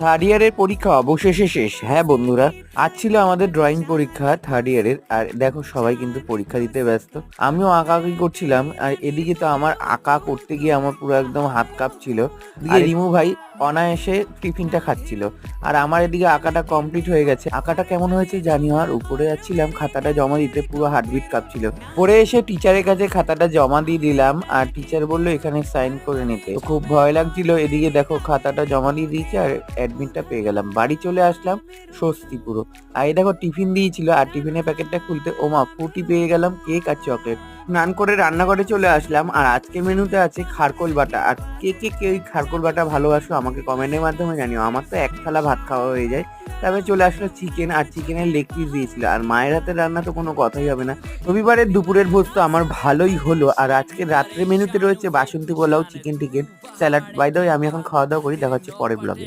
Third ইয়ারের পরীক্ষা অবশেষে শেষ। হ্যাঁ বন্ধুরা, আজ ছিল আমাদের ড্রয়িং পরীক্ষা থার্ড ইয়ারের। আর দেখো সবাই কিন্তু পরীক্ষা দিতে ব্যস্ত, আমিও আঁকাআঁকি করছিলাম। আর এদিকে তো আমার আঁকা করতে গিয়ে আমার পুরো একদম হাত কাঁপছিল। এদিকে রিমু ভাই অনায়াসে টিফিনটা খাচ্ছিল, আর আমার এদিকে আঁকাটা কমপ্লিট হয়ে গেছে। আঁকাটা কেমন হয়েছে জানিও। আর উপরে যাচ্ছিলাম খাতাটা জমা দিতে, পুরো হার্টবিট কাঁপছিল। পরে এসে টিচারের কাছে খাতাটা জমা দিয়ে দিলাম, আর টিচার বললো এখানে সাইন করে নিতে। তো খুব ভয় লাগছিল। এদিকে দেখো খাতাটা জমা দিয়ে দিয়েছি আর অ্যাডমিটটা পেয়ে গেলাম। বাড়ি চলে আসলাম স্বস্তি পুরো। আর এই দেখো টিফিন দিয়েছিল, আর টিফিনের প্যাকেটটা খুলতে ওমা ফুটি পেয়ে গেলাম, কেক আর চকলেট। স্নান করে রান্নাঘরে চলে আসলাম, আর আজকে মেনুতে আছে খারকোল বাটা। আর কে কে কে ওই খারকোল বাটা ভালোবাসো আমাকে কমেন্টের মাধ্যমে জানিও। আমার তো এক থালা ভাত খাওয়া হয়ে যায়। তারপরে চলে আসলো চিকেন, আর চিকেনের লেগ পিস দিয়েছিল। আর মায়ের হাতের রান্না তো কোনো কথাই হবে না। রবিবারের দুপুরের ভোজ তো আমার ভালোই হলো। আর আজকে রাত্রে মেনুতে রয়েছে বাসন্তী পোলাও, চিকেন টিকেন, স্যালাড। বাই দ্য ওয়ে আমি এখন খাওয়া দাওয়া করি, দেখা হচ্ছে পরের ব্লগে।